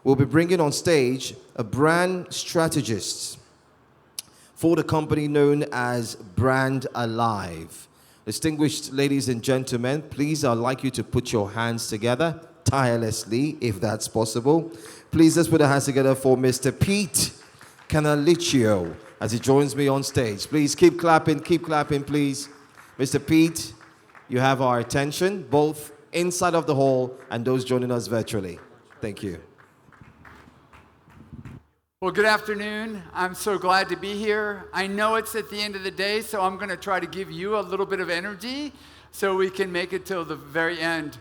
we'll be bringing on stage a brand strategist for the company known as Brand Alive. Distinguished ladies and gentlemen, please, I'd like you to put your hands together tirelessly, if that's possible. Please, let's put our hands together for Mr. Pete Canalichio as he joins me on stage. Please keep clapping, please. Mr. Pete, you have our attention, both inside of the hall and those joining us virtually. Thank you. Well, good afternoon. I'm so glad to be here. I know it's at the end of the day, so I'm going to try to give you a little bit of energy so we can make it till the very end.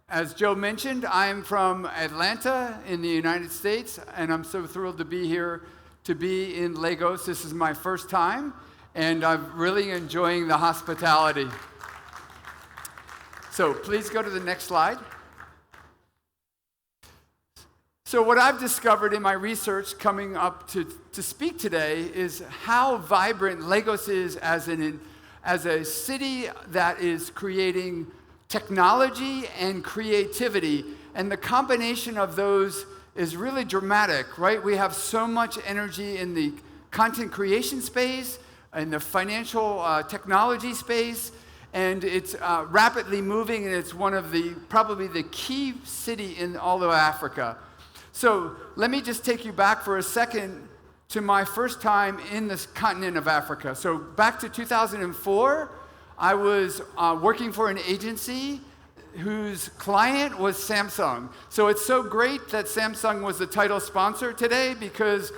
As Joe mentioned, I'm from Atlanta in the United States, and I'm so thrilled to be here, to be in Lagos. This is my first time, and I'm really enjoying the hospitality. So please go to the next slide. So what I've discovered in my research coming up to speak today is how vibrant Lagos is as a city that is creating technology and creativity. And the combination of those is really dramatic, right? We have so much energy in the content creation space, in the financial technology space, and it's rapidly moving, and it's one of probably the key city in all of Africa. So let me just take you back for a second to my first time in this continent of Africa. So back to 2004, I was working for an agency whose client was Samsung. So it's so great that Samsung was the title sponsor today because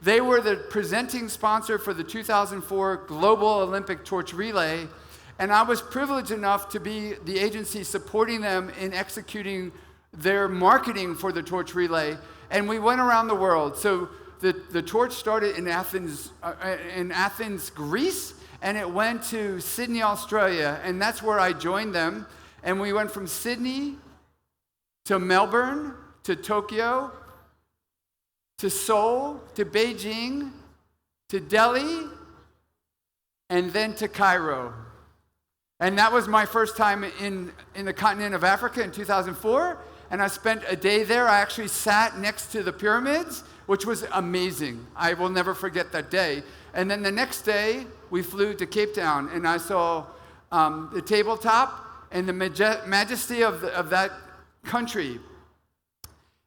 they were the presenting sponsor for the 2004 Global Olympic Torch Relay. And I was privileged enough to be the agency supporting them in executing their marketing for the torch relay, and we went around the world. So the torch started in Athens, Greece, and it went to Sydney, Australia, and that's where I joined them. And we went from Sydney to Melbourne, to Tokyo, to Seoul, to Beijing, to Delhi, and then to Cairo. And that was my first time in the continent of Africa in 2004. And I spent a day there. I actually sat next to the pyramids, which was amazing. I will never forget that day. And then the next day, we flew to Cape Town, and I saw the tabletop and the majesty of that country.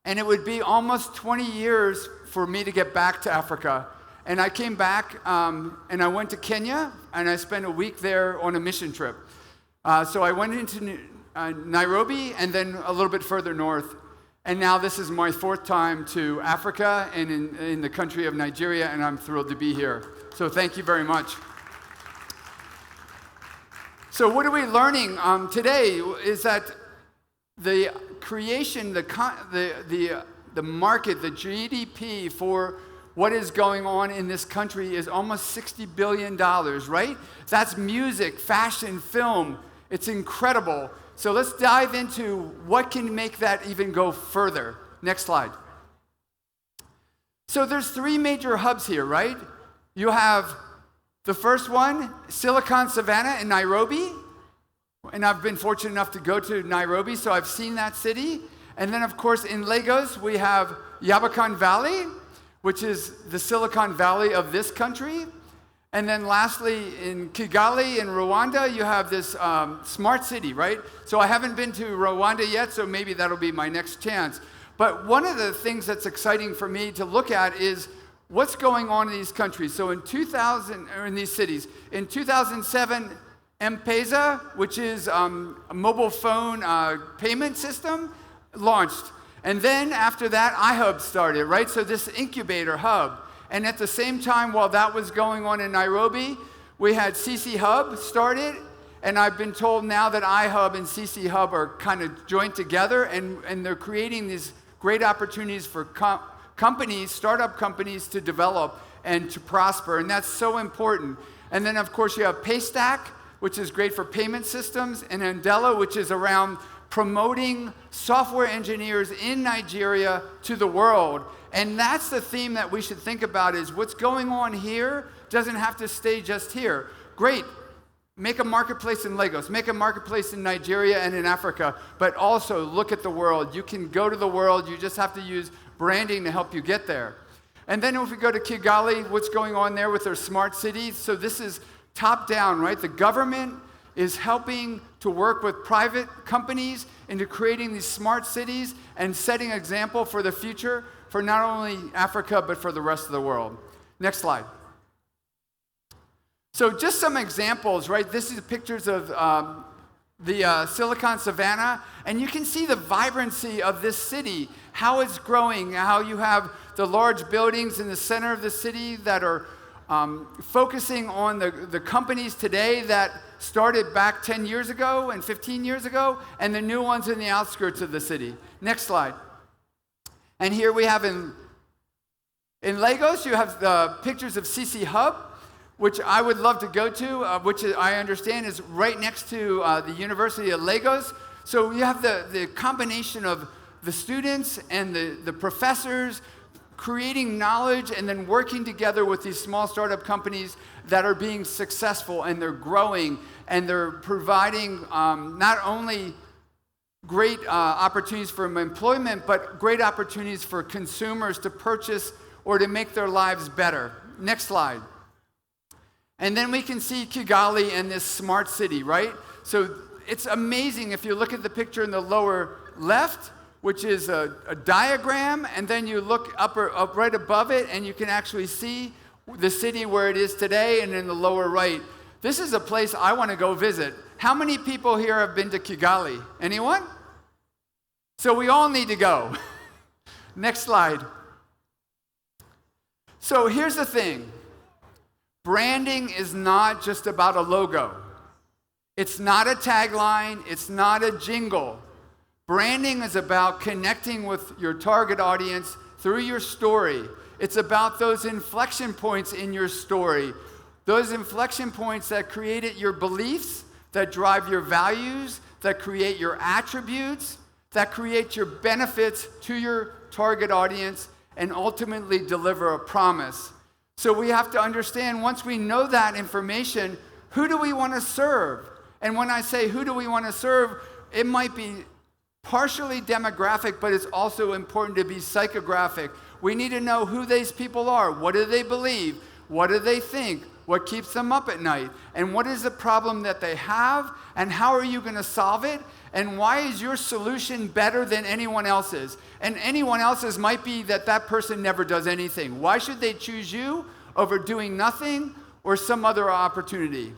And it would be almost 20 years for me to get back to Africa. And I came back, and I went to Kenya, and I spent a week there on a mission trip. So I went into Nairobi, and then a little bit further north. And now this is my fourth time to Africa and in the country of Nigeria, and I'm thrilled to be here. So thank you very much. So what are we learning today is that the creation, the market, the GDP for what is going on in this country is almost $60 billion, right? That's music, fashion, film. It's incredible. So let's dive into what can make that even go further. Next slide. So there's three major hubs here, right? You have the first one, Silicon Savannah in Nairobi. And I've been fortunate enough to go to Nairobi, so I've seen that city. And then, of course, in Lagos, we have Yabakan Valley, which is the Silicon Valley of this country. And then lastly, in Kigali in Rwanda, you have this smart city, right? So I haven't been to Rwanda yet, so maybe that'll be my next chance. But one of the things that's exciting for me to look at is what's going on in these countries. So in these cities, in 2007, M-Pesa, which is a mobile phone payment system, launched. And then after that, iHub started, right? So this incubator hub. And at the same time, while that was going on in Nairobi, we had CC Hub started. And I've been told now that iHub and CC Hub are kind of joined together, and they're creating these great opportunities for companies, startup companies, to develop and to prosper. And that's so important. And then, of course, you have Paystack, which is great for payment systems, and Andela, which is around promoting software engineers in Nigeria to the world. And that's the theme that we should think about, is what's going on here doesn't have to stay just here. Great. make a marketplace in Lagos, make a marketplace in Nigeria and in Africa, but also look at the world. You can go to the world, you just have to use branding to help you get there. And then if we go to Kigali, what's going on there with their smart cities? So this is top down, right? The government is helping to work with private companies into creating these smart cities and setting an example for the future for not only Africa, but for the rest of the world. Next slide. So just some examples, right? This is pictures of the Silicon Savannah, and you can see the vibrancy of this city, how it's growing, how you have the large buildings in the center of the city that are focusing on the companies today that started back 10 years ago and 15 years ago, and the new ones in the outskirts of the city. Next slide. And here we have in Lagos, you have the pictures of CC Hub, which I would love to go to, which I understand is right next to the University of Lagos. So you have the combination of the students and the professors creating knowledge and then working together with these small startup companies that are being successful, and they're growing, and they're providing not only great opportunities for employment, but great opportunities for consumers to purchase or to make their lives better. Next slide. And then we can see Kigali and this smart city, right? So it's amazing if you look at the picture in the lower left, which is a diagram, and then you look up right above it, and you can actually see the city where it is today, and in the lower right. This is a place I want to go visit. How many people here have been to Kigali? Anyone? So we all need to go. Next slide. So here's the thing. Branding is not just about a logo. It's not a tagline. It's not a jingle. Branding is about connecting with your target audience through your story. It's about those inflection points in your story. Those inflection points that create your beliefs, that drive your values, that create your attributes, that create your benefits to your target audience, and ultimately deliver a promise. So we have to understand, once we know that information, who do we want to serve? And when I say who do we want to serve, it might be partially demographic, but it's also important to be psychographic. We need to know who these people are. What do they believe? What do they think? What keeps them up at night? And what is the problem that they have? And how are you going to solve it? And why is your solution better than anyone else's? And anyone else's might be that person never does anything. Why should they choose you over doing nothing or some other opportunity?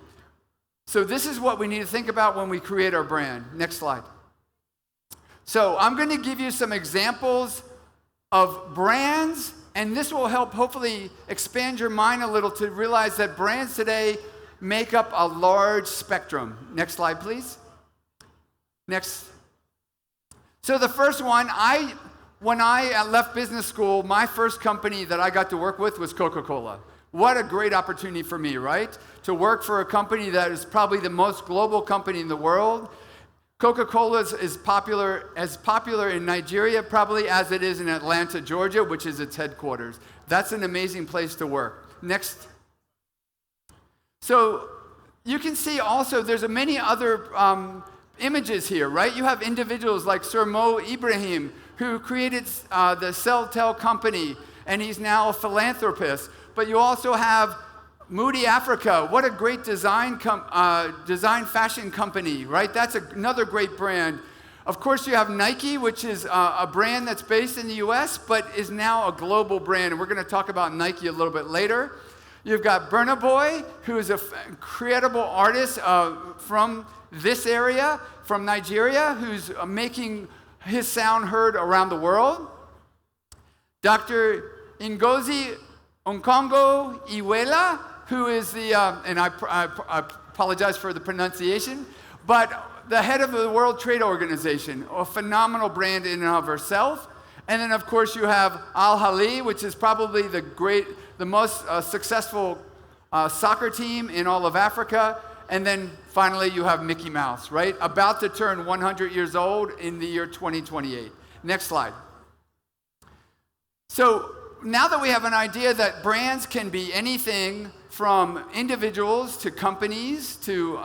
So this is what we need to think about when we create our brand. Next slide. So I'm going to give you some examples of brands, and this will help hopefully expand your mind a little to realize that brands today make up a large spectrum. Next slide, please. Next. So the first one, when I left business school, my first company that I got to work with was Coca-Cola. What a great opportunity for me, right? To work for a company that is probably the most global company in the world. Coca-Cola is as popular in Nigeria probably as it is in Atlanta, Georgia, which is its headquarters. That's an amazing place to work. Next. So you can see also there's many other images here, right? You have individuals like Sir Mo Ibrahim, who created the CellTel company, and he's now a philanthropist. But you also have Moody Africa. What a great design fashion company, right? That's another great brand. Of course, you have Nike, which is a brand that's based in the US, but is now a global brand. And we're going to talk about Nike a little bit later. You've got Burna Boy, who is an incredible artist from this area, from Nigeria, who's making his sound heard around the world. Dr. Ngozi Okonjo-Iweala, who is the, and I apologize for the pronunciation, but the head of the World Trade Organization, a phenomenal brand in and of herself. And then, of course, you have Al Ahly, which is probably the most successful soccer team in all of Africa. And then finally, you have Mickey Mouse, right? About to turn 100 years old in the year 2028. Next slide. So now that we have an idea that brands can be anything from individuals to companies to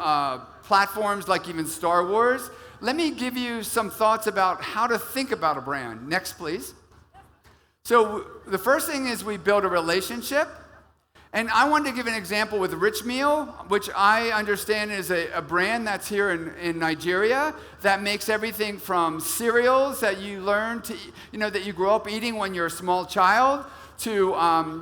platforms like even Star Wars, let me give you some thoughts about how to think about a brand. Next, please. So the first thing is we build a relationship. And I wanted to give an example with Rich Meal, which I understand is a brand that's here in Nigeria that makes everything from cereals that you learn to, that you grow up eating when you're a small child, to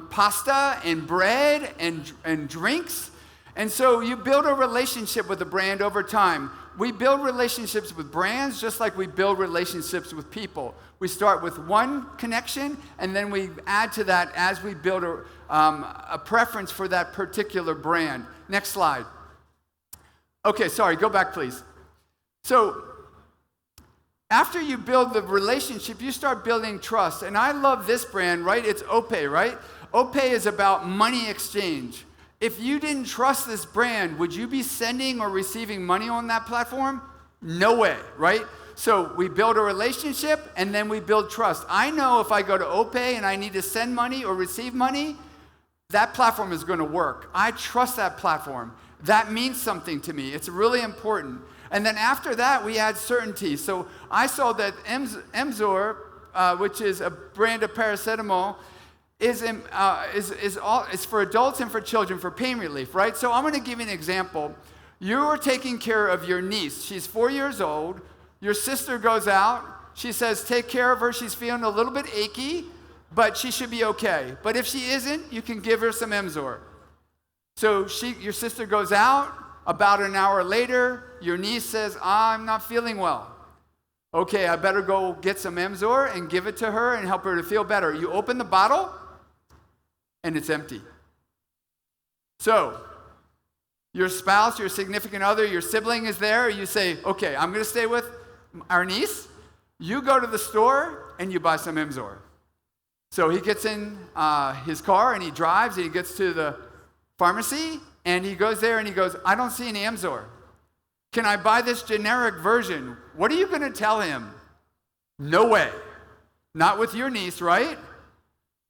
pasta and bread and drinks. And so you build a relationship with a brand over time. We build relationships with brands just like we build relationships with people. We start with one connection, and then we add to that as we build a preference for that particular brand. Next slide. Okay, sorry, go back, please. So after you build the relationship, you start building trust. And I love this brand, right? It's OPay, right? OPay is about money exchange. If you didn't trust this brand, would you be sending or receiving money on that platform? No way, right? So we build a relationship, and then we build trust. I know if I go to OPay and I need to send money or receive money, that platform is going to work. I trust that platform. That means something to me. It's really important. And then after that, we add certainty. So I saw that Emzor, which is a brand of paracetamol, is for adults and for children for pain relief, right? So I'm going to give you an example. You are taking care of your niece. She's 4 years old. Your sister goes out. She says, take care of her. She's feeling a little bit achy, but she should be okay. But if she isn't, you can give her some Emzor. So your sister goes out. About an hour later, your niece says, I'm not feeling well. Okay, I better go get some Emzor and give it to her and help her to feel better. You open the bottle, and it's empty. So your spouse, your significant other, your sibling is there. You say, okay, I'm going to stay with our niece. You go to the store, and you buy some Emzor. So he gets in his car, and he drives, and he gets to the pharmacy, and he goes there, and he goes, I don't see any Emzor. Can I buy this generic version? What are you going to tell him? No way. Not with your niece, right?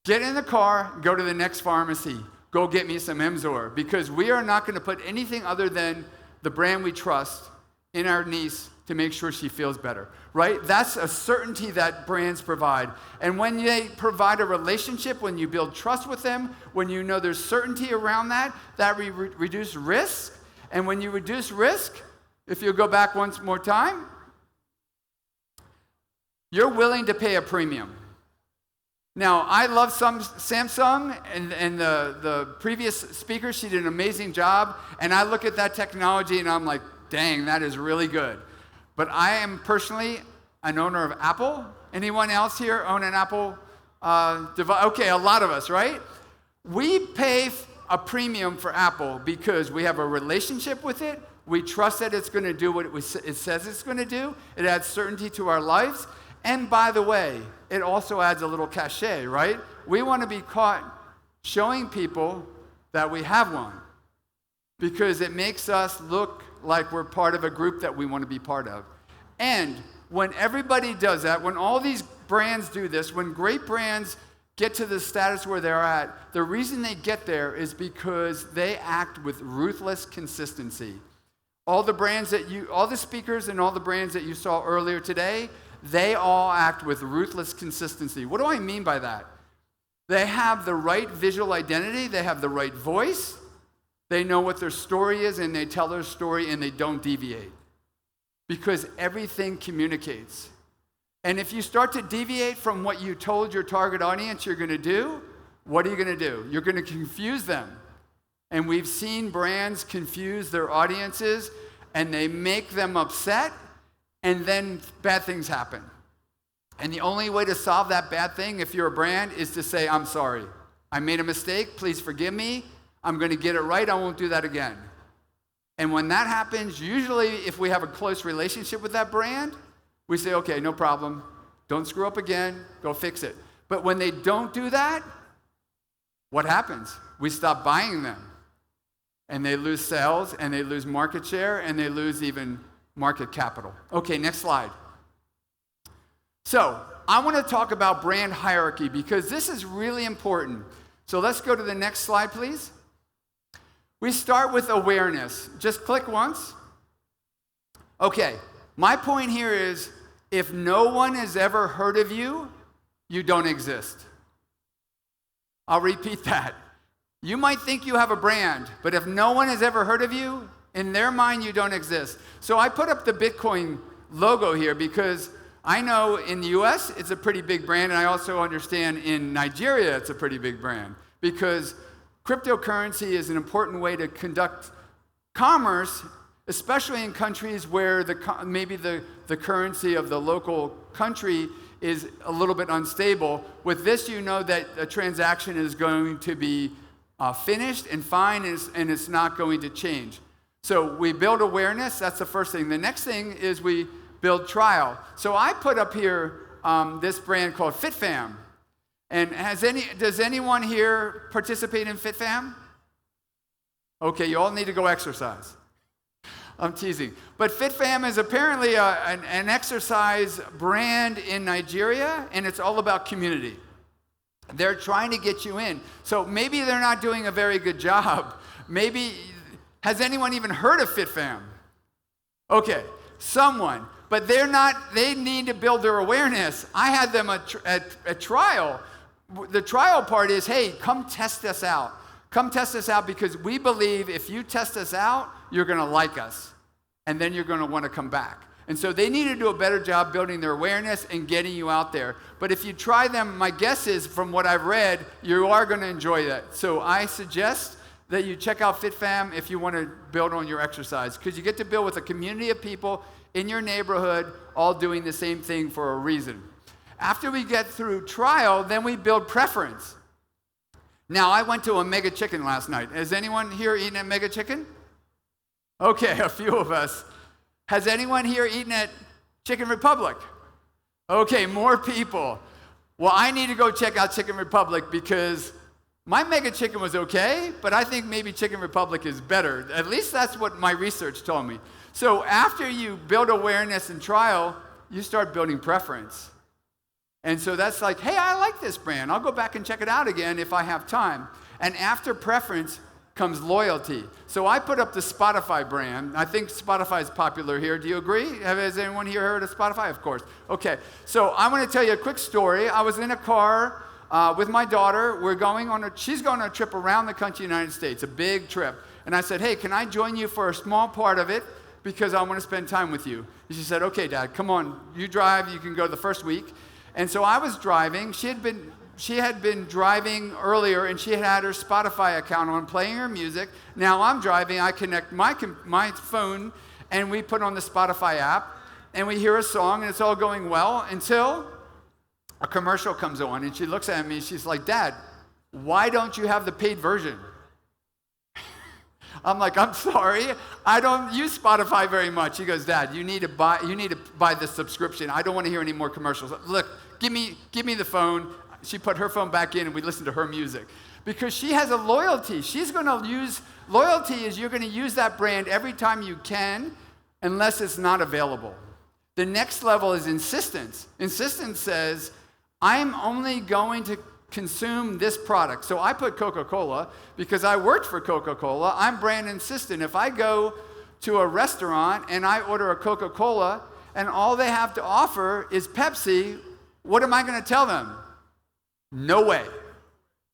Get in the car, go to the next pharmacy. Go get me some Emzor, because we are not going to put anything other than the brand we trust in our niece to make sure she feels better, right? That's a certainty that brands provide. And when they provide a relationship, when you build trust with them, when you know there's certainty around that reduce risk. And when you reduce risk, if you go back once more time, you're willing to pay a premium. Now, I love Samsung, and the previous speaker, she did an amazing job, and I look at that technology, and I'm like, dang, that is really good. But I am personally an owner of Apple. Anyone else here own an Apple device? Okay, a lot of us, right? We pay a premium for Apple because we have a relationship with it. We trust that it's going to do what it says it's going to do. It adds certainty to our lives. And by the way, it also adds a little cachet, right? We want to be caught showing people that we have one because it makes us look like we're part of a group that we want to be part of. And when everybody does that, when all these brands do this, when great brands get to the status where they're at, the reason they get there is because they act with ruthless consistency. All the speakers and all the brands that you saw earlier today, they all act with ruthless consistency. What do I mean by that? They have the right visual identity, they have the right voice, they know what their story is, and they tell their story and they don't deviate. Because everything communicates. And if you start to deviate from what you told your target audience you're going to do, what are you going to do? You're going to confuse them. And we've seen brands confuse their audiences, and they make them upset, and then bad things happen. And the only way to solve that bad thing, if you're a brand, is to say, I'm sorry. I made a mistake. Please forgive me. I'm going to get it right. I won't do that again. And when that happens, usually if we have a close relationship with that brand, we say, okay, no problem. Don't screw up again. Go fix it. But when they don't do that, what happens? We stop buying them. And they lose sales, and they lose market share, and they lose even market capital. Okay, next slide. So I want to talk about brand hierarchy because this is really important. So let's go to the next slide, please. We start with awareness. Just click once. Okay, my point here is if no one has ever heard of you, you don't exist. I'll repeat that. You might think you have a brand, but if no one has ever heard of you, in their mind, you don't exist. So I put up the Bitcoin logo here because I know in the US, it's a pretty big brand, and I also understand in Nigeria, it's a pretty big brand because cryptocurrency is an important way to conduct commerce, especially in countries where maybe the currency of the local country is a little bit unstable. With this, you know that a transaction is going to be finished and fine, and it's not going to change. So we build awareness. That's the first thing. The next thing is we build trial. So I put up here this brand called FitFam. And does anyone here participate in FitFam? Okay, you all need to go exercise. I'm teasing. But FitFam is apparently an exercise brand in Nigeria, and it's all about community. They're trying to get you in. So maybe they're not doing a very good job. Maybe, has anyone even heard of FitFam? Okay, someone. But they need to build their awareness. I had them at trial. The trial part is, hey, come test us out. Come test us out because we believe if you test us out, you're going to like us. And then you're going to want to come back. And so they need to do a better job building their awareness and getting you out there. But if you try them, my guess is, from what I've read, you are going to enjoy that. So I suggest that you check out FitFam if you want to build on your exercise because you get to build with a community of people in your neighborhood all doing the same thing for a reason. After we get through trial, then we build preference. Now, I went to a Mega Chicken last night. Has anyone here eaten at Mega Chicken? Okay, a few of us. Has anyone here eaten at Chicken Republic? Okay, more people. Well, I need to go check out Chicken Republic because my Mega Chicken was okay, but I think maybe Chicken Republic is better. At least that's what my research told me. So after you build awareness and trial, you start building preference. And so that's like, hey, I like this brand. I'll go back and check it out again if I have time. And after preference comes loyalty. So I put up the Spotify brand. I think Spotify is popular here. Do you agree? Has anyone here heard of Spotify? Of course. Okay. So I want to tell you a quick story. I was in a car with my daughter. She's going on a trip around the country, United States, a big trip. And I said, hey, can I join you for a small part of it? Because I want to spend time with you. And she said, okay, Dad, come on. You drive. You can go the first week. And so I was driving. She had been driving earlier, and she had her Spotify account on, playing her music. Now I'm driving. I connect my phone, and we put on the Spotify app, and we hear a song, and it's all going well until a commercial comes on, and she looks at me. She's like, Dad, why don't you have the paid version? I'm like, I'm sorry, I don't use Spotify very much. He goes, Dad, you need to buy the subscription. I don't want to hear any more commercials. Look, give me the phone. She put her phone back in and we listened to her music. Because she has a loyalty. She's going to use, loyalty is you're going to use that brand every time you can unless it's not available. The next level is insistence. Insistence says, I'm only going to consume this product. So I put Coca-Cola because I worked for Coca-Cola. I'm brand insistent. If I go to a restaurant and I order a Coca-Cola and all they have to offer is Pepsi, what am I going to tell them? No way.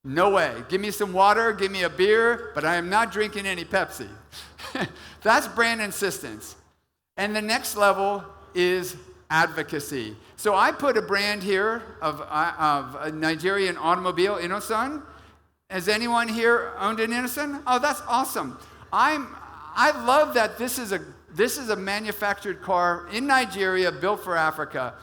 No way. Give me some water, give me a beer, but I am not drinking any Pepsi. That's brand insistence. And the next level is advocacy. So I put a brand here of a Nigerian automobile, Innoson. Has anyone here owned an Innoson? Oh, that's awesome. I love that this is a manufactured car in Nigeria built for Africa.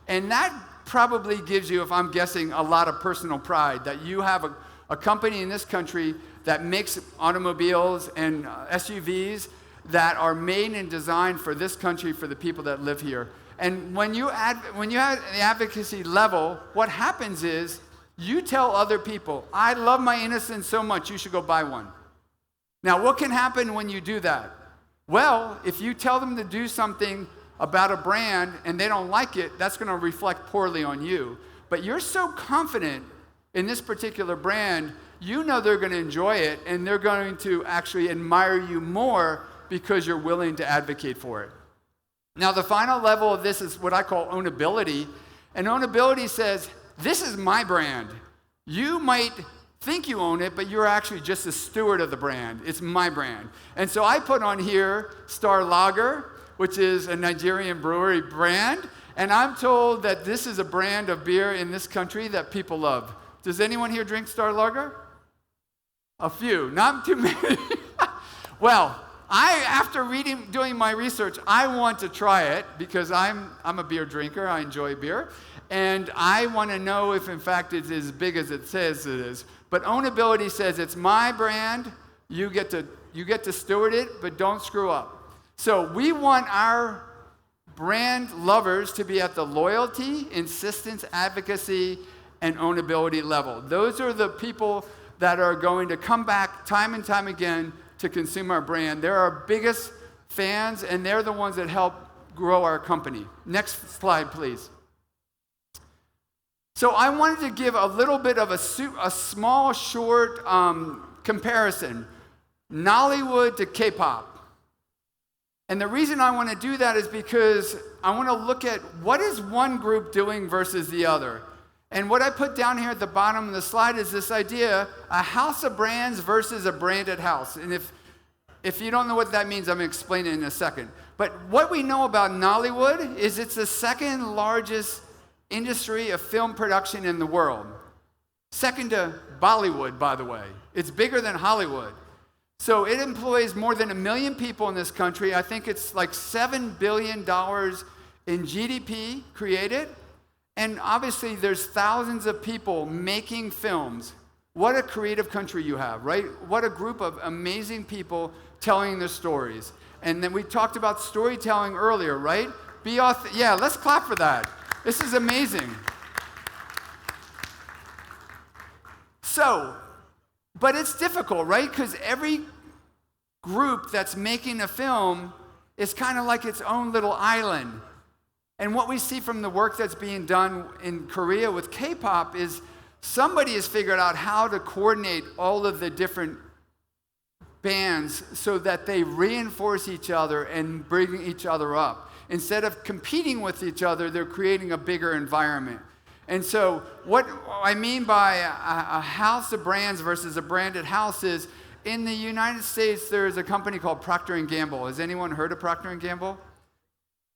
And that probably gives you, if I'm guessing, a lot of personal pride that you have a company in this country that makes automobiles and SUVs that are made and designed for this country, for the people that live here. And when you have the advocacy level, what happens is you tell other people, I love my Innocence so much, you should go buy one. Now, what can happen when you do that? Well, if you tell them to do something about a brand and they don't like it, that's going to reflect poorly on you. But you're so confident in this particular brand, you know they're going to enjoy it and they're going to actually admire you more because you're willing to advocate for it. Now, the final level of this is what I call ownability. And ownability says, this is my brand. You might think you own it, but you're actually just a steward of the brand. It's my brand. And so I put on here Star Lager, which is a Nigerian brewery brand. And I'm told that this is a brand of beer in this country that people love. Does anyone here drink Star Lager? A few, not too many. Well, after doing my research, I want to try it because I'm a beer drinker. I enjoy beer. And I want to know if, in fact, it's as big as it says it is. But ownability says it's my brand. You get to steward it, but don't screw up. So we want our brand lovers to be at the loyalty, insistence, advocacy, and ownability level. Those are the people that are going to come back time and time again to consume our brand. They're our biggest fans, and they're the ones that help grow our company. Next slide, please. So I wanted to give a little bit of a small, short comparison. Nollywood to K-pop. And the reason I want to do that is because I want to look at what is one group doing versus the other. And what I put down here at the bottom of the slide is this idea, a house of brands versus a branded house. And if you don't know what that means, I'm going to explain it in a second. But what we know about Nollywood is it's the second largest industry of film production in the world. Second to Bollywood, by the way. It's bigger than Hollywood. So it employs more than 1 million people in this country. I think it's like $7 billion in GDP created. And obviously there's thousands of people making films. What a creative country you have, right? What a group of amazing people telling their stories. And then we talked about storytelling earlier, right? Yeah, let's clap for that. This is amazing. So, but it's difficult, right? Because every group that's making a film is kind of like its own little island. And what we see from the work that's being done in Korea with K-pop is somebody has figured out how to coordinate all of the different bands so that they reinforce each other and bring each other up. Instead of competing with each other, they're creating a bigger environment. And so what I mean by a house of brands versus a branded house is, in the United States, there is a company called Procter & Gamble. Has anyone heard of Procter & Gamble?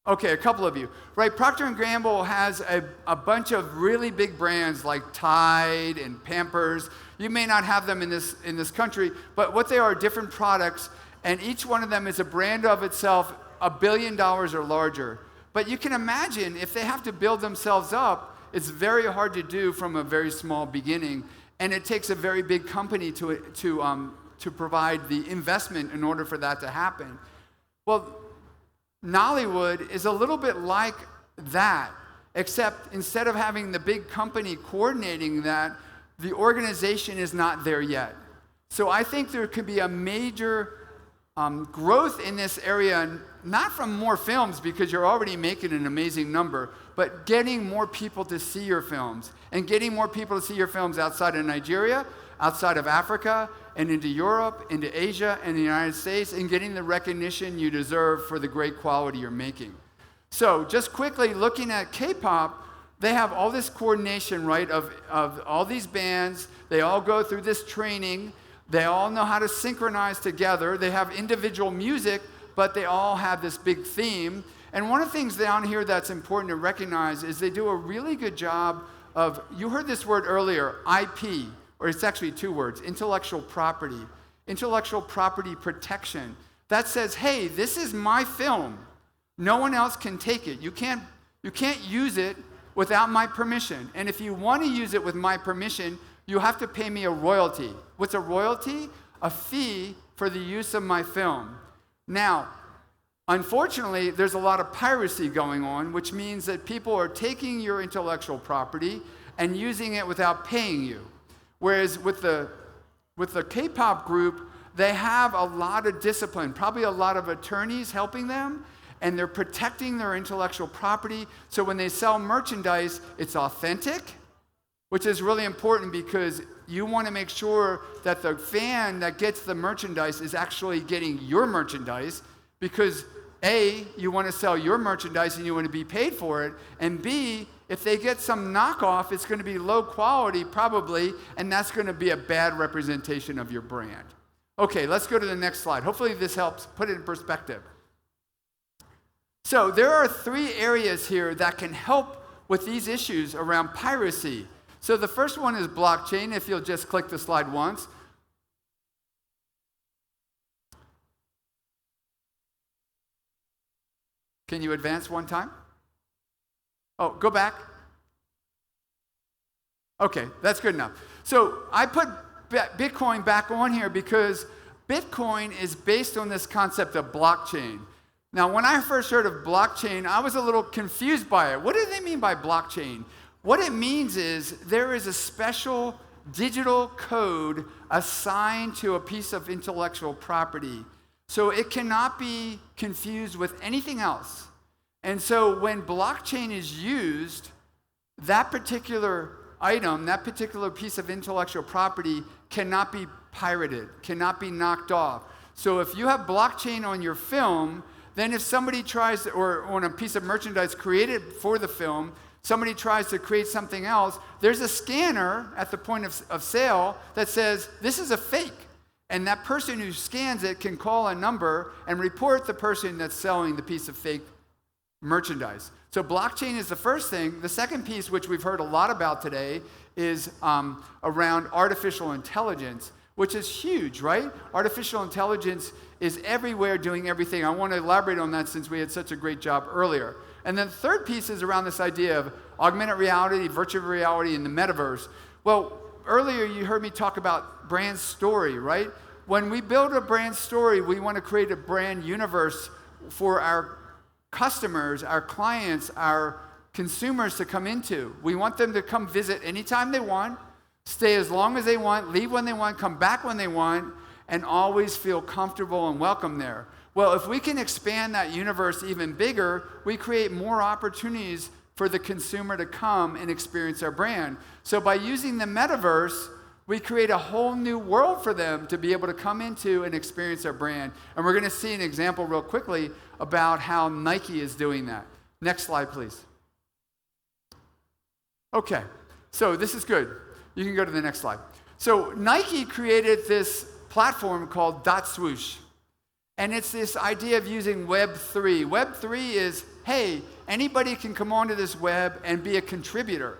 Okay, a couple of you. Right, Procter & Gamble has a bunch of really big brands like Tide and Pampers. You may not have them in this country, but what they are different products, and each one of them is a brand of itself, $1 billion or larger. But you can imagine if they have to build themselves up, it's very hard to do from a very small beginning, and it takes a very big company to provide the investment in order for that to happen. Well, Nollywood is a little bit like that, except instead of having the big company coordinating that, the organization is not there yet. So I think there could be a major growth in this area, not from more films, because you're already making an amazing number, but getting more people to see your films, and getting more people to see your films outside of Nigeria, outside of Africa, and into Europe, into Asia, and the United States, and getting the recognition you deserve for the great quality you're making. So just quickly, looking at K-pop, they have all this coordination, right, of all these bands. They all go through this training. They all know how to synchronize together. They have individual music, but they all have this big theme. And one of the things down here that's important to recognize is they do a really good job of, you heard this word earlier, IP, or it's actually 2 words, intellectual property protection. That says, hey, this is my film. No one else can take it. You can't use it without my permission. And if you want to use it with my permission, you have to pay me a royalty. What's a royalty? A fee for the use of my film. Now, unfortunately, there's a lot of piracy going on, which means that people are taking your intellectual property and using it without paying you. Whereas with the K-pop group, they have a lot of discipline, probably a lot of attorneys helping them, and they're protecting their intellectual property. So when they sell merchandise, it's authentic, which is really important because you want to make sure that the fan that gets the merchandise is actually getting your merchandise, because A, you want to sell your merchandise and you want to be paid for it, and B, if they get some knockoff, it's going to be low quality probably, and that's going to be a bad representation of your brand. Okay, let's go to the next slide. Hopefully this helps put it in perspective. So there are 3 areas here that can help with these issues around piracy. So the first one is blockchain, if you'll just click the slide once. Can you advance one time? Oh, go back. Okay, that's good enough. So I put Bitcoin back on here because Bitcoin is based on this concept of blockchain. Now, when I first heard of blockchain, I was a little confused by it. What do they mean by blockchain? What it means is there is a special digital code assigned to a piece of intellectual property. So it cannot be confused with anything else. And so when blockchain is used, that particular item, that particular piece of intellectual property cannot be pirated, cannot be knocked off. So if you have blockchain on your film, then if somebody tries, or on a piece of merchandise created for the film, somebody tries to create something else, there's a scanner at the point of sale that says, this is a fake. And that person who scans it can call a number and report the person that's selling the piece of fake merchandise. So blockchain is the first thing. The second piece, which we've heard a lot about today, is around artificial intelligence, which is huge, right? Artificial intelligence is everywhere doing everything. I want to elaborate on that since we had such a great job earlier. And then the third piece is around this idea of augmented reality, virtual reality, and the metaverse. Well, earlier you heard me talk about brand story, right? When we build a brand story, we want to create a brand universe for our customers, our clients, our consumers to come into. We want them to come visit anytime they want, stay as long as they want, leave when they want, come back when they want, and always feel comfortable and welcome there. Well, if we can expand that universe even bigger, we create more opportunities for the consumer to come and experience our brand. So by using the metaverse, we create a whole new world for them to be able to come into and experience our brand. And we're going to see an example real quickly about how Nike is doing that. Next slide, please. Okay, so this is good. You can go to the next slide. So Nike created this platform called .swoosh. And it's this idea of using Web3. Web3 is, hey, anybody can come onto this web and be a contributor.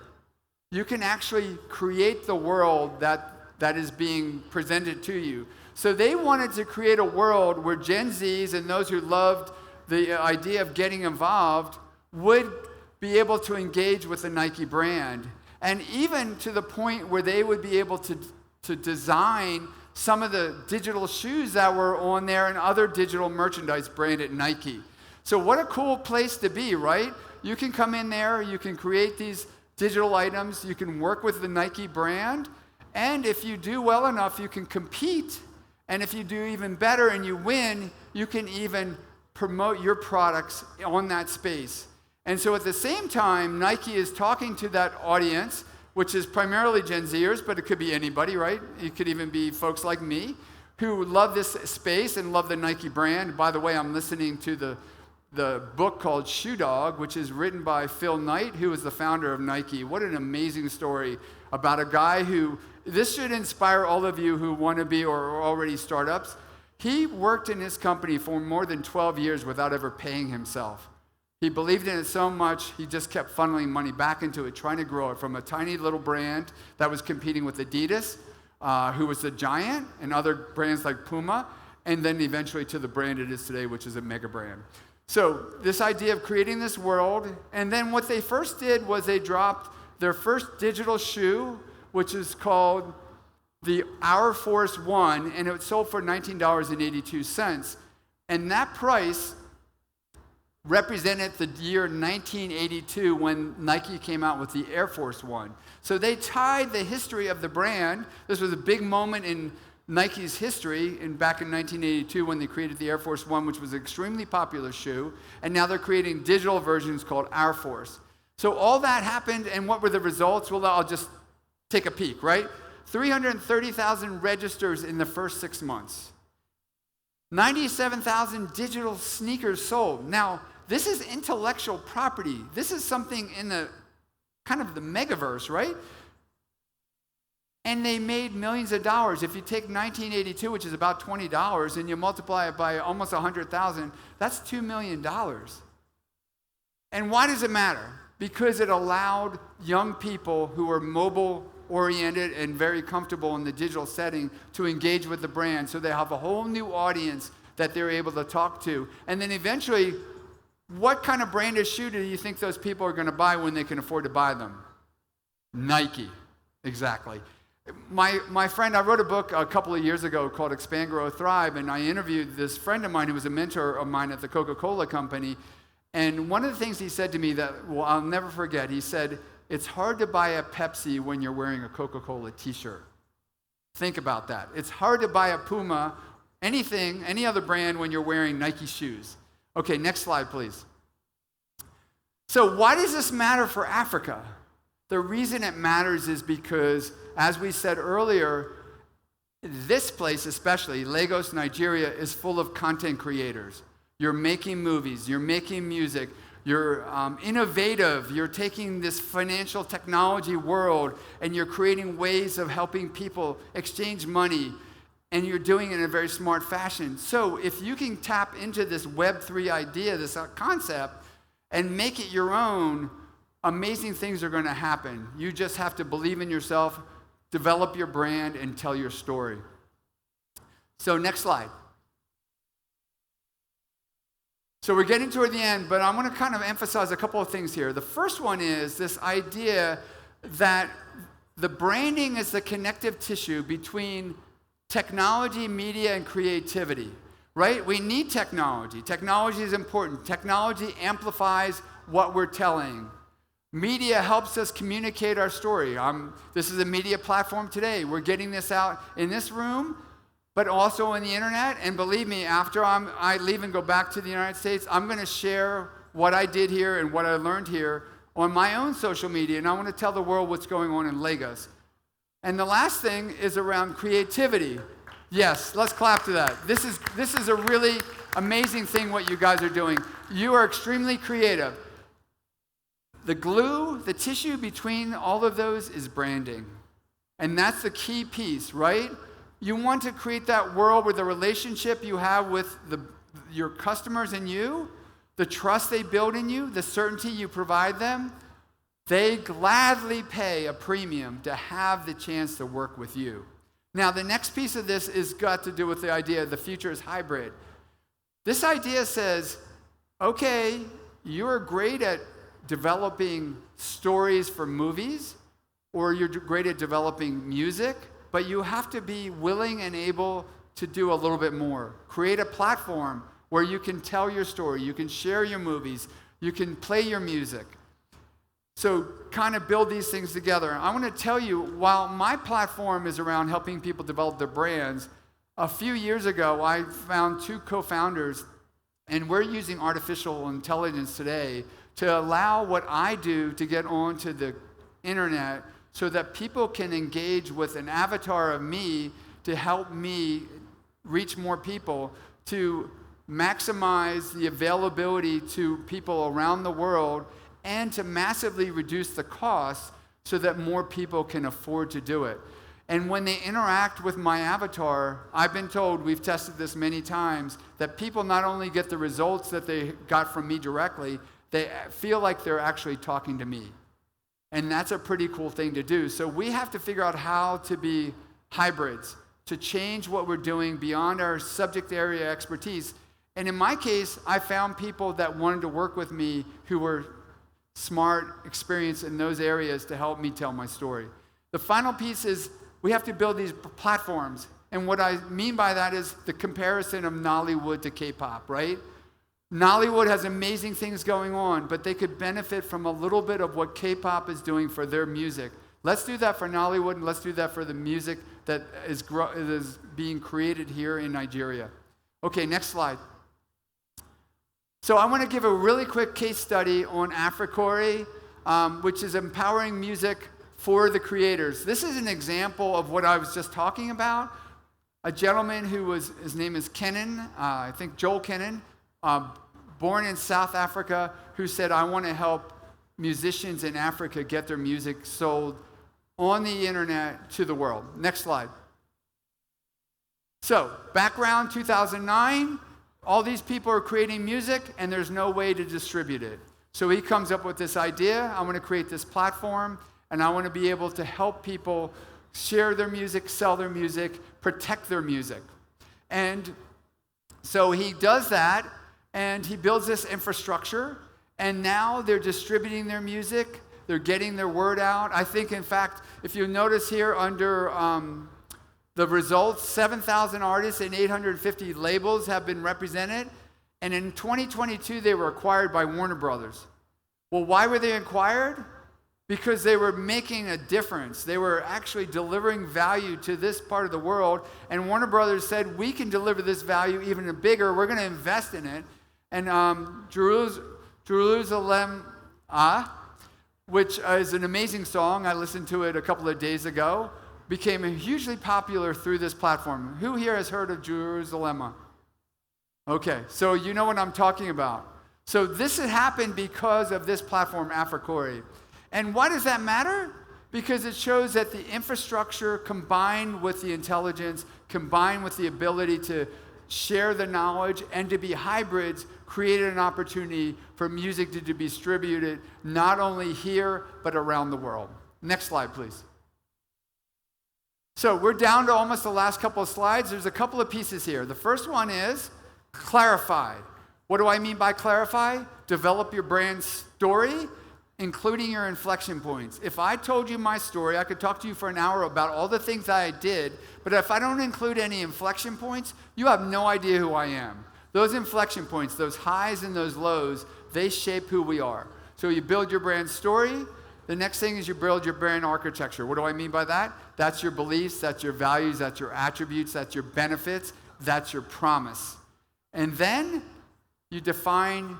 You can actually create the world that is being presented to you. So they wanted to create a world where Gen Zs and those who loved the idea of getting involved would be able to engage with the Nike brand. And even to the point where they would be able to design some of the digital shoes that were on there and other digital merchandise branded Nike. So what a cool place to be, right? You can come in there, you can create these digital items, you can work with the Nike brand, and if you do well enough, you can compete. And if you do even better and you win, you can even promote your products on that space. And so at the same time, Nike is talking to that audience, which is primarily Gen Zers, but it could be anybody, right? It could even be folks like me who love this space and love the Nike brand. By the way, I'm listening to the book called Shoe Dog, which is written by Phil Knight, who is the founder of Nike. What an amazing story about a guy who, this should inspire all of you who want to be or are already startups. He worked in his company for more than 12 years without ever paying himself. He believed in it so much, he just kept funneling money back into it, trying to grow it from a tiny little brand that was competing with Adidas, who was the giant, and other brands like Puma, and then eventually to the brand it is today, which is a mega brand. So this idea of creating this world, and then what they first did was they dropped their first digital shoe, which is called the Air Force One, and it sold for $19.82. And that price represented the year 1982 when Nike came out with the Air Force One. So they tied the history of the brand. This was a big moment in Nike's history back in 1982 when they created the Air Force One, which was an extremely popular shoe, and now they're creating digital versions called Air Force. So all that happened, and what were the results? Well, I'll just take a peek, right? 330,000 registers in the first 6 months. 97,000 digital sneakers sold. Now, this is intellectual property. This is something in the kind of the megaverse, right? And they made millions of dollars. If you take 1982, which is about $20, and you multiply it by almost 100,000, that's $2 million. And why does it matter? Because it allowed young people who are mobile-oriented and very comfortable in the digital setting to engage with the brand, so they have a whole new audience that they're able to talk to. And then eventually, what kind of branded shoe do you think those people are going to buy when they can afford to buy them? Nike, exactly. My friend, I wrote a book a couple of years ago called Expand, Grow, Thrive, and I interviewed this friend of mine who was a mentor of mine at the Coca-Cola company. And one of the things he said to me that, well, I'll never forget, he said, it's hard to buy a Pepsi when you're wearing a Coca-Cola t-shirt. Think about that. It's hard to buy a Puma, anything, any other brand when you're wearing Nike shoes. Okay, next slide, please. So why does this matter for Africa? The reason it matters is because, as we said earlier, this place especially, Lagos, Nigeria, is full of content creators. You're making movies, you're making music, you're innovative, you're taking this financial technology world and you're creating ways of helping people exchange money, and you're doing it in a very smart fashion. So if you can tap into this Web3 idea, this concept, and make it your own, amazing things are going to happen. You just have to believe in yourself, develop your brand, and tell your story. So next slide. So we're getting toward the end, but I want to kind of emphasize a couple of things here. The first one is this idea that the branding is the connective tissue between technology, media, and creativity, right? We need technology. Technology is important. Technology amplifies what we're telling. Media helps us communicate our story. This is a media platform today. We're getting this out in this room, but also on the internet. And believe me, after I leave and go back to the United States, I'm going to share what I did here and what I learned here on my own social media. And I want to tell the world what's going on in Lagos. And the last thing is around creativity. Yes, let's clap to that. This is a really amazing thing what you guys are doing. You are extremely creative. The glue, the tissue between all of those is branding. And that's the key piece, right? You want to create that world where the relationship you have with your customers and you, the trust they build in you, the certainty you provide them, they gladly pay a premium to have the chance to work with you. Now, the next piece of this is got to do with the idea the future is hybrid. This idea says, okay, you're great at developing stories for movies, or you're great at developing music, but you have to be willing and able to do a little bit more. Create a platform where you can tell your story, you can share your movies, you can play your music. So kind of build these things together. I want to tell you, while my platform is around helping people develop their brands, a few years ago I found two co-founders, and we're using artificial intelligence today to allow what I do to get onto the internet so that people can engage with an avatar of me to help me reach more people, to maximize the availability to people around the world, and to massively reduce the cost so that more people can afford to do it. And when they interact with my avatar, I've been told, we've tested this many times, that people not only get the results that they got from me directly, they feel like they're actually talking to me. And that's a pretty cool thing to do. So we have to figure out how to be hybrids, to change what we're doing beyond our subject area expertise. And in my case, I found people that wanted to work with me who were smart, experienced in those areas to help me tell my story. The final piece is we have to build these platforms. And what I mean by that is the comparison of Nollywood to K-pop, right? Nollywood has amazing things going on, but they could benefit from a little bit of what K-pop is doing for their music. Let's do that for Nollywood, and let's do that for the music that is being created here in Nigeria. Okay, next slide. So I want to give a really quick case study on Africori, which is empowering music for the creators. This is an example of what I was just talking about. A gentleman his name is Kenan, I think Joel Kenan, born in South Africa, who said, I want to help musicians in Africa get their music sold on the internet to the world. Next slide. So, background 2009, all these people are creating music and there's no way to distribute it. So he comes up with this idea, I want to create this platform and I want to be able to help people share their music, sell their music, protect their music. And so he does that and he builds this infrastructure and now they're distributing their music, they're getting their word out. I think, in fact, if you notice here under the results, 7,000 artists and 850 labels have been represented. And in 2022, they were acquired by Warner Brothers. Well, why were they acquired? Because they were making a difference. They were actually delivering value to this part of the world. And Warner Brothers said, we can deliver this value even bigger. We're going to invest in it. And Jerusalem, which is an amazing song. I listened to it a couple of days ago. Became hugely popular through this platform. Who here has heard of Jerusalem? Okay, so you know what I'm talking about. So this had happened because of this platform, Africori. And why does that matter? Because it shows that the infrastructure combined with the intelligence, combined with the ability to share the knowledge and to be hybrids, created an opportunity for music to be distributed not only here, but around the world. Next slide, please. So we're down to almost the last couple of slides. There's a couple of pieces here. The first one is clarify. What do I mean by clarify? Develop your brand story, including your inflection points. If I told you my story, I could talk to you for an hour about all the things that I did, but if I don't include any inflection points, you have no idea who I am. Those inflection points, those highs and those lows, they shape who we are. So you build your brand story. The next thing is you build your brand architecture. What do I mean by that? That's your beliefs, that's your values, that's your attributes, that's your benefits, that's your promise. And then you define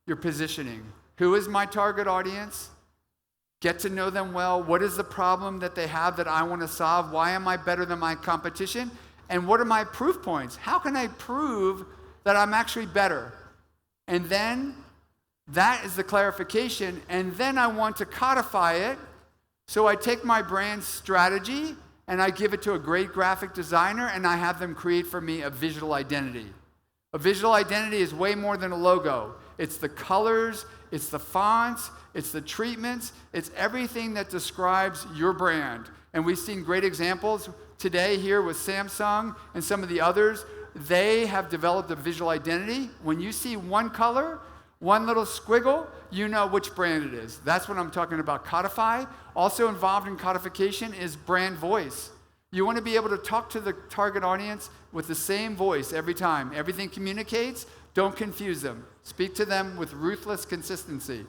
your positioning. Who is my target audience? Get to know them well. What is the problem that they have that I want to solve? Why am I better than my competition? And what are my proof points? How can I prove that I'm actually better? And then that is the clarification, and then I want to codify it. So I take my brand strategy and I give it to a great graphic designer and I have them create for me a visual identity. A visual identity is way more than a logo. It's the colors, it's the fonts, it's the treatments, it's everything that describes your brand. And we've seen great examples today here with Samsung and some of the others. They have developed a visual identity. When you see one color, one little squiggle, you know which brand it is. That's what I'm talking about, codify. Also involved in codification is brand voice. You want to be able to talk to the target audience with the same voice every time. Everything communicates. Don't confuse them. Speak to them with ruthless consistency.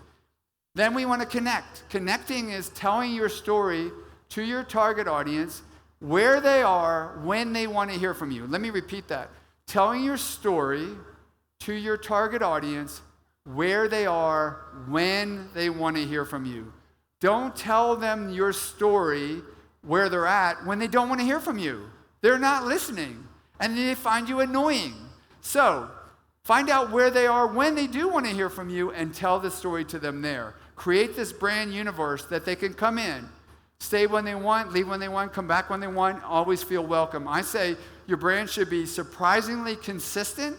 Then we want to connect. Connecting is telling your story to your target audience where they are when they want to hear from you. Let me repeat that. Telling your story to your target audience where they are when they want to hear from you. Don't tell them your story where they're at when they don't want to hear from you. They're not listening, and they find you annoying. So, find out where they are when they do want to hear from you and tell the story to them there. Create this brand universe that they can come in, stay when they want, leave when they want, come back when they want, always feel welcome. I say your brand should be surprisingly consistent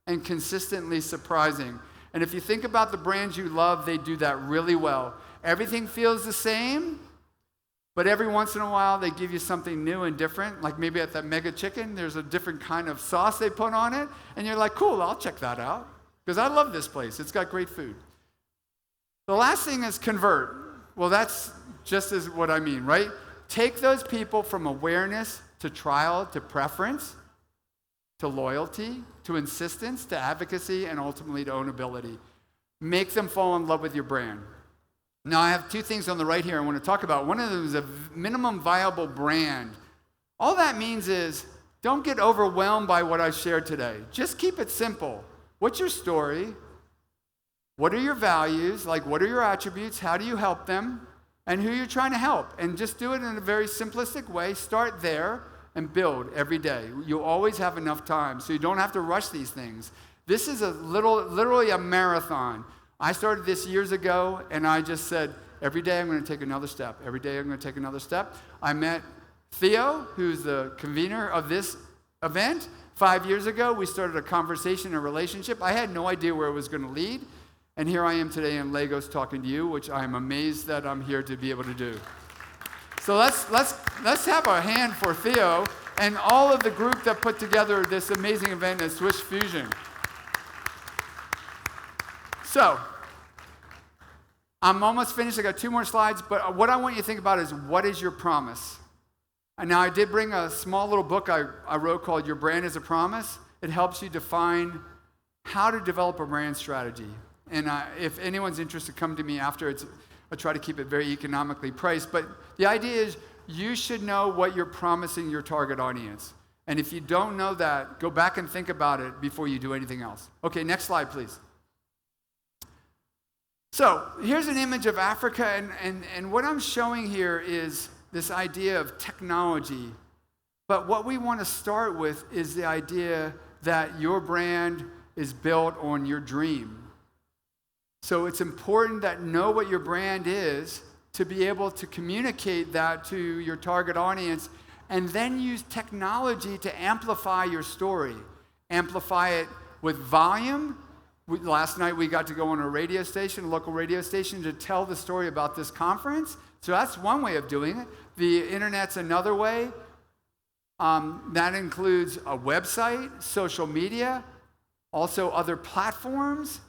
and consistently surprising. And if you think about the brands you love, they do that really well. Everything feels the same, but every once in a while they give you something new and different. Like maybe at that Mega Chicken, there's a different kind of sauce they put on it, and you're like, cool, I'll check that out, because I love this place. It's got great food. The last thing is convert. Well, that's just as what I mean, right? Take those people from awareness to trial to preference to loyalty, to insistence, to advocacy, and ultimately to ownability. Make them fall in love with your brand. Now, I have two things on the right here I want to talk about. One of them is a minimum viable brand. All that means is don't get overwhelmed by what I shared today. Just keep it simple. What's your story? What are your values? Like, what are your attributes? How do you help them? And who you're trying to help. And just do it in a very simplistic way. Start there and build every day. You'll always have enough time, so you don't have to rush these things. This is literally a marathon. I started this years ago, and I just said, every day I'm going to take another step. Every day I'm going to take another step. I met Theo, who's the convener of this event. 5 years ago, we started a conversation, a relationship. I had no idea where it was going to lead. And here I am today in Lagos talking to you, which I'm amazed that I'm here to be able to do. So let's have a hand for Theo and all of the group that put together this amazing event at Swish Fusion. So, I'm almost finished. I got 2 more slides, but what I want you to think about is, what is your promise? And now I did bring a small little book I wrote called Your Brand is a Promise. It helps you define how to develop a brand strategy. And if anyone's interested, come to me after. I try to keep it very economically priced. But the idea is you should know what you're promising your target audience. And if you don't know that, go back and think about it before you do anything else. Okay, next slide, please. So here's an image of Africa. And what I'm showing here is this idea of technology. But what we want to start with is the idea that your brand is built on your dream. So it's important that know what your brand is to be able to communicate that to your target audience, and then use technology to amplify your story. Amplify it with volume. Last night we got to go on a radio station, a local radio station, to tell the story about this conference. So that's one way of doing it. The internet's another way. That includes a website, social media, also other platforms.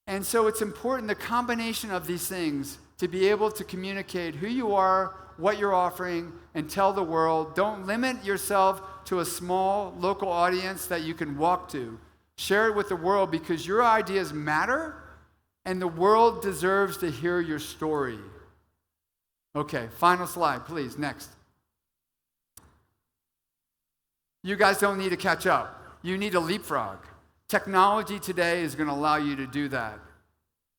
And so it's important, the combination of these things, to be able to communicate who you are, what you're offering, and tell the world. Don't limit yourself to a small local audience that you can walk to. Share it with the world, because your ideas matter, and the world deserves to hear your story. Okay, final slide, please. Next. You guys don't need to catch up. You need to leapfrog. Technology today is going to allow you to do that.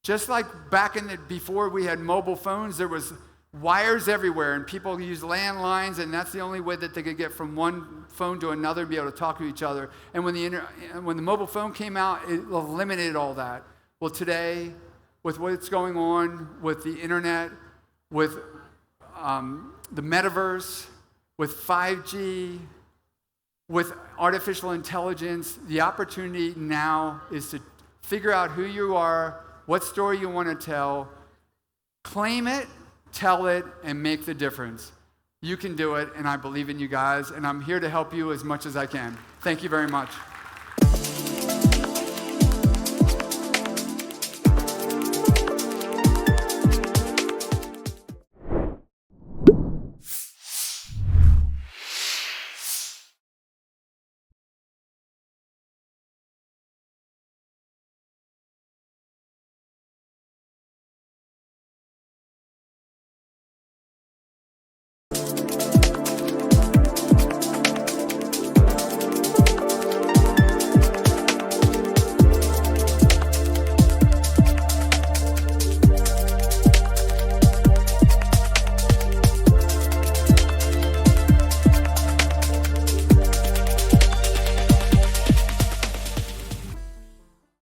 Just like back before we had mobile phones, there was wires everywhere, and people used landlines, and that's the only way that they could get from one phone to another and be able to talk to each other. And when the mobile phone came out, it eliminated all that. Well, today, with what's going on with the internet, with the metaverse, with 5G, with artificial intelligence, the opportunity now is to figure out who you are, what story you want to tell, claim it, tell it, and make the difference. You can do it, and I believe in you guys, and I'm here to help you as much as I can. Thank you very much.